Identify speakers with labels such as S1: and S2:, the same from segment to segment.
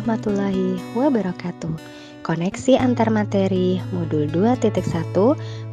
S1: warahmatullahi wabarakatuh. Koneksi antar materi modul 2.1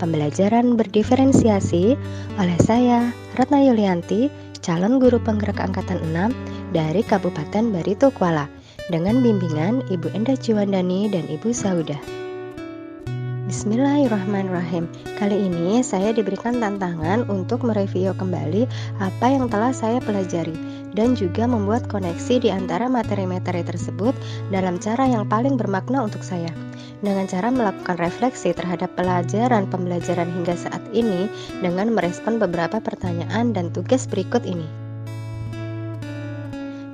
S1: pembelajaran berdiferensiasi oleh saya Ratna Yulianti, calon guru penggerak angkatan 6 dari Kabupaten Barito Kuala dengan bimbingan Ibu Endah Ciwandani dan Ibu Saudah. Bismillahirrahmanirrahim. Kali ini saya diberikan tantangan untuk mereview kembali apa yang telah saya pelajari dan juga membuat koneksi di antara materi-materi tersebut dalam cara yang paling bermakna untuk saya. Dengan cara melakukan refleksi terhadap pembelajaran hingga saat ini dengan merespon beberapa pertanyaan dan tugas berikut ini.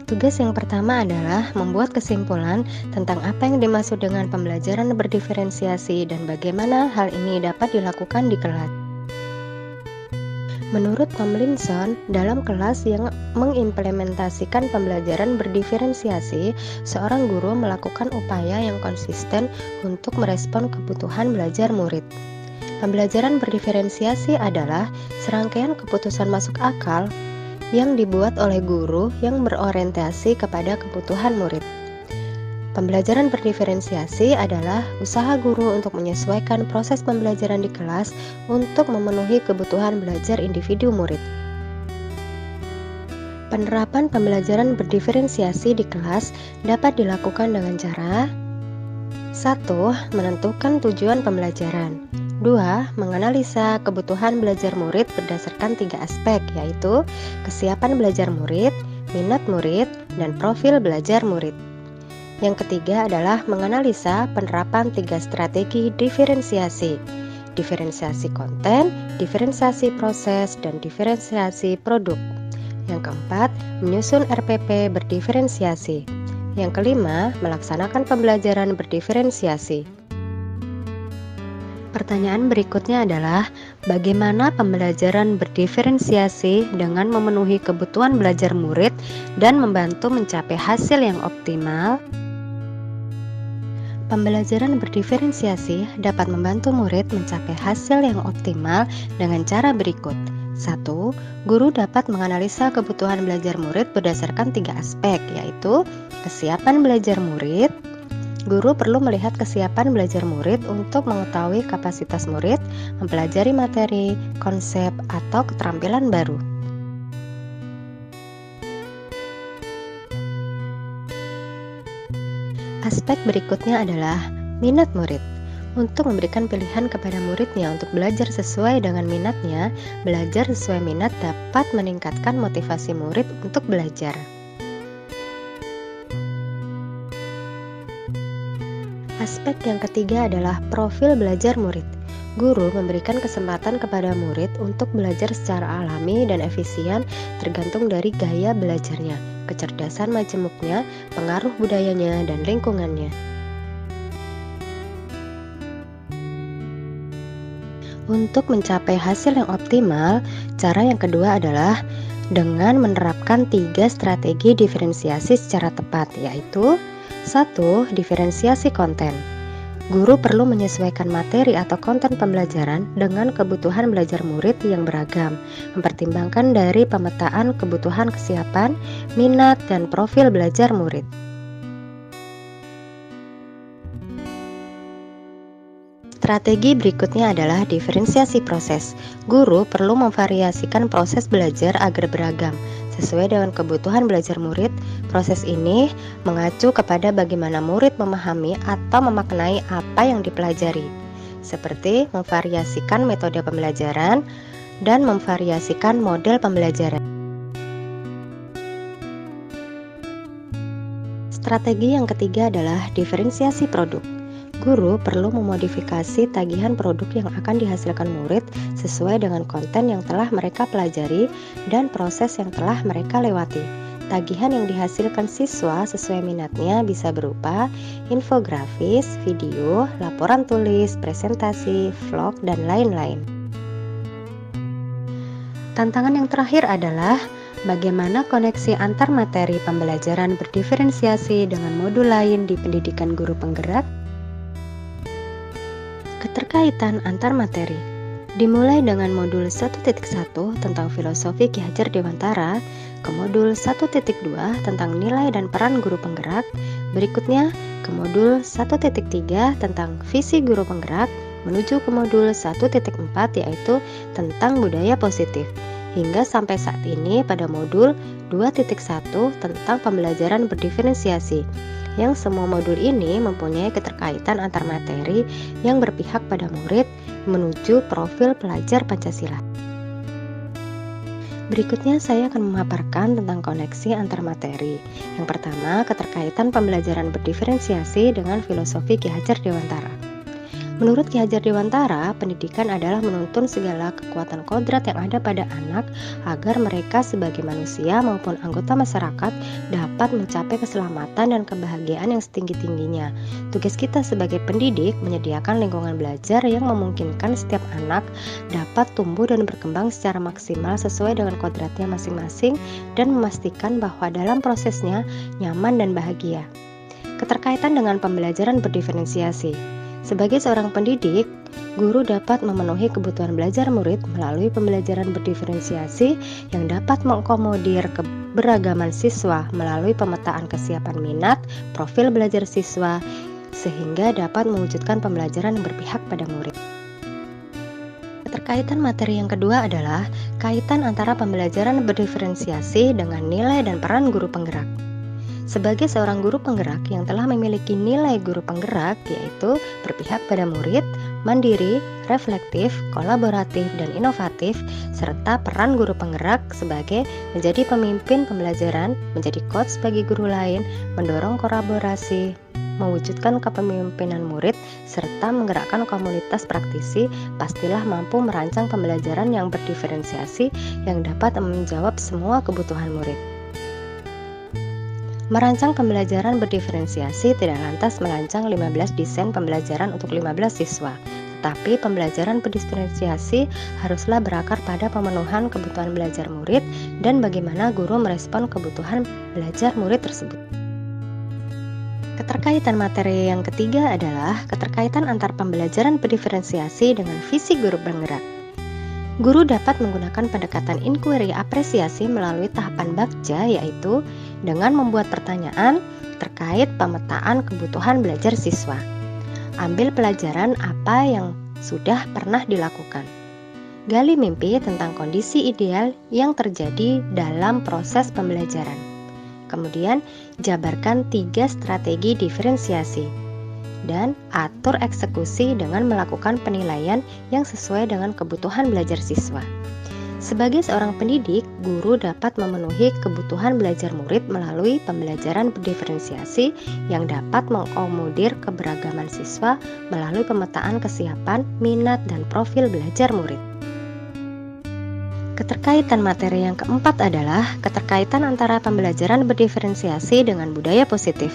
S1: Tugas yang pertama adalah membuat kesimpulan tentang apa yang dimaksud dengan pembelajaran berdiferensiasi dan bagaimana hal ini dapat dilakukan di kelas. Menurut Tomlinson, dalam kelas yang mengimplementasikan pembelajaran berdiferensiasi, seorang guru melakukan upaya yang konsisten untuk merespon kebutuhan belajar murid. Pembelajaran berdiferensiasi adalah serangkaian keputusan masuk akal yang dibuat oleh guru yang berorientasi kepada kebutuhan murid. Pembelajaran berdiferensiasi adalah usaha guru untuk menyesuaikan proses pembelajaran di kelas untuk memenuhi kebutuhan belajar individu murid. Penerapan pembelajaran berdiferensiasi di kelas dapat dilakukan dengan cara 1. Menentukan tujuan pembelajaran. 2. Menganalisa kebutuhan belajar murid berdasarkan 3 aspek, yaitu kesiapan belajar murid, minat murid, dan profil belajar murid. Yang ketiga adalah menganalisa penerapan 3 strategi diferensiasi. Diferensiasi konten, diferensiasi proses, dan diferensiasi produk. Yang keempat, menyusun RPP berdiferensiasi. Yang kelima, melaksanakan pembelajaran berdiferensiasi. Pertanyaan berikutnya adalah, bagaimana pembelajaran berdiferensiasi dengan memenuhi kebutuhan belajar murid dan membantu mencapai hasil yang optimal? Pembelajaran berdiferensiasi dapat membantu murid mencapai hasil yang optimal dengan cara berikut. 1. Guru dapat menganalisa kebutuhan belajar murid berdasarkan 3 aspek, yaitu kesiapan belajar murid. Guru perlu melihat kesiapan belajar murid untuk mengetahui kapasitas murid, mempelajari materi, konsep, atau keterampilan baru. Aspek berikutnya adalah minat murid. Untuk memberikan pilihan kepada muridnya untuk belajar sesuai dengan minatnya, belajar sesuai minat dapat meningkatkan motivasi murid untuk belajar. Aspek yang ketiga adalah profil belajar murid. Guru memberikan kesempatan kepada murid untuk belajar secara alami dan efisien tergantung dari gaya belajarnya, kecerdasan majemuknya, pengaruh budayanya, dan lingkungannya. Untuk mencapai hasil yang optimal, cara yang kedua adalah dengan menerapkan 3 strategi diferensiasi secara tepat, yaitu 1. Diferensiasi konten. Guru perlu menyesuaikan materi atau konten pembelajaran dengan kebutuhan belajar murid yang beragam, mempertimbangkan dari pemetaan kebutuhan kesiapan, minat, dan profil belajar murid. Strategi berikutnya adalah diferensiasi proses. Guru perlu memvariasikan proses belajar agar beragam, sesuai dengan kebutuhan belajar murid. Proses ini mengacu kepada bagaimana murid memahami atau memaknai apa yang dipelajari, seperti memvariasikan metode pembelajaran dan memvariasikan model pembelajaran. Strategi yang ketiga adalah diferensiasi produk. Guru perlu memodifikasi tagihan produk yang akan dihasilkan murid sesuai dengan konten yang telah mereka pelajari dan proses yang telah mereka lewati. Tagihan yang dihasilkan siswa sesuai minatnya bisa berupa infografis, video, laporan tulis, presentasi, vlog, dan lain-lain. Tantangan yang terakhir adalah bagaimana koneksi antar materi pembelajaran berdiferensiasi dengan modul lain di pendidikan guru penggerak. Keterkaitan antar materi dimulai dengan modul 1.1 tentang filosofi Ki Hajar Dewantara, ke modul 1.2 tentang nilai dan peran guru penggerak, Berikutnya, ke modul 1.3 tentang visi guru penggerak menuju ke modul 1.4 yaitu tentang budaya positif. Hingga sampai saat ini pada modul 2.1 tentang pembelajaran berdiferensiasi, yang semua modul ini mempunyai keterkaitan antar materi yang berpihak pada murid menuju profil pelajar Pancasila. Berikutnya saya akan memaparkan tentang koneksi antar materi. Yang pertama, keterkaitan pembelajaran berdiferensiasi dengan filosofi Ki Hajar Dewantara. Menurut Ki Hajar Dewantara, pendidikan adalah menuntun segala kekuatan kodrat yang ada pada anak agar mereka sebagai manusia maupun anggota masyarakat dapat mencapai keselamatan dan kebahagiaan yang setinggi-tingginya. Tugas kita sebagai pendidik menyediakan lingkungan belajar yang memungkinkan setiap anak dapat tumbuh dan berkembang secara maksimal sesuai dengan kodratnya masing-masing dan memastikan bahwa dalam prosesnya nyaman dan bahagia. Keterkaitan dengan pembelajaran berdiferensiasi. Sebagai seorang pendidik, guru dapat memenuhi kebutuhan belajar murid melalui pembelajaran berdiferensiasi yang dapat mengakomodir keberagaman siswa melalui pemetaan kesiapan minat, profil belajar siswa, sehingga dapat mewujudkan pembelajaran yang berpihak pada murid. Keterkaitan materi yang kedua adalah kaitan antara pembelajaran berdiferensiasi dengan nilai dan peran guru penggerak. Sebagai seorang guru penggerak yang telah memiliki nilai guru penggerak, yaitu berpihak pada murid, mandiri, reflektif, kolaboratif, dan inovatif, serta peran guru penggerak sebagai menjadi pemimpin pembelajaran, menjadi coach bagi guru lain, mendorong kolaborasi, mewujudkan kepemimpinan murid, serta menggerakkan komunitas praktisi, pastilah mampu merancang pembelajaran yang berdiferensiasi yang dapat menjawab semua kebutuhan murid. Merancang pembelajaran berdiferensiasi tidak lantas merancang 15 desain pembelajaran untuk 15 siswa, tetapi pembelajaran berdiferensiasi haruslah berakar pada pemenuhan kebutuhan belajar murid dan bagaimana guru merespon kebutuhan belajar murid tersebut. Keterkaitan materi yang ketiga adalah keterkaitan antar pembelajaran berdiferensiasi dengan visi guru penggerak. Guru dapat menggunakan pendekatan inquiry apresiasi melalui tahapan bakja, yaitu dengan membuat pertanyaan terkait pemetaan kebutuhan belajar siswa. Ambil pelajaran apa yang sudah pernah dilakukan. Gali mimpi tentang kondisi ideal yang terjadi dalam proses pembelajaran. Kemudian, jabarkan 3 strategi diferensiasi. Dan atur eksekusi dengan melakukan penilaian yang sesuai dengan kebutuhan belajar siswa. Sebagai seorang pendidik, guru dapat memenuhi kebutuhan belajar murid melalui pembelajaran berdiferensiasi yang dapat mengakomodir keberagaman siswa melalui pemetaan kesiapan, minat, dan profil belajar murid. Keterkaitan materi yang keempat adalah keterkaitan antara pembelajaran berdiferensiasi dengan budaya positif.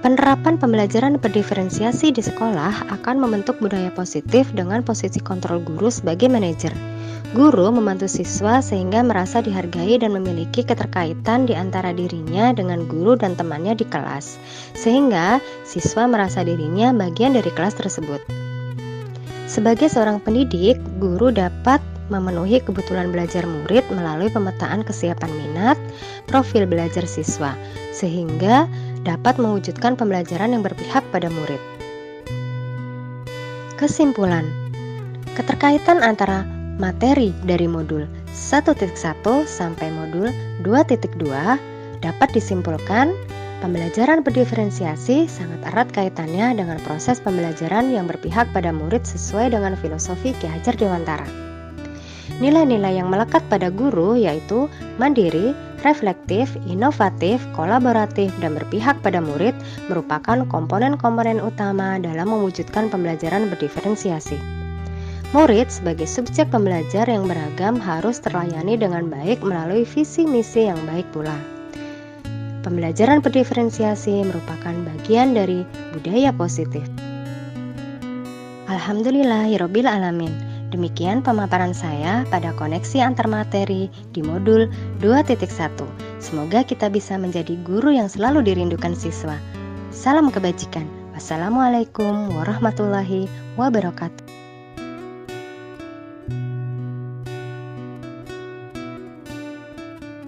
S1: Penerapan pembelajaran berdiferensiasi di sekolah akan membentuk budaya positif dengan posisi kontrol guru sebagai manajer. Guru membantu siswa sehingga merasa dihargai dan memiliki keterkaitan di antara dirinya dengan guru dan temannya di kelas, sehingga siswa merasa dirinya bagian dari kelas tersebut. Sebagai seorang pendidik, guru dapat memenuhi kebutuhan belajar murid melalui pemetaan kesiapan minat, profil belajar siswa, sehingga dapat mewujudkan pembelajaran yang berpihak pada murid. Kesimpulan, keterkaitan antara materi dari modul 1.1 sampai modul 2.2 dapat disimpulkan pembelajaran berdiferensiasi sangat erat kaitannya dengan proses pembelajaran yang berpihak pada murid sesuai dengan filosofi Ki Hajar Dewantara. Nilai-nilai yang melekat pada guru yaitu mandiri, reflektif, inovatif, kolaboratif, dan berpihak pada murid merupakan komponen-komponen utama dalam mewujudkan pembelajaran berdiferensiasi. Murid sebagai subjek pembelajar yang beragam harus terlayani dengan baik melalui visi misi yang baik pula. Pembelajaran berdiferensiasi merupakan bagian dari budaya positif. Alhamdulillahirabbil alamin. Demikian pemaparan saya pada koneksi antar materi di modul 2.1. Semoga kita bisa menjadi guru yang selalu dirindukan siswa. Salam kebajikan. Wassalamualaikum warahmatullahi wabarakatuh.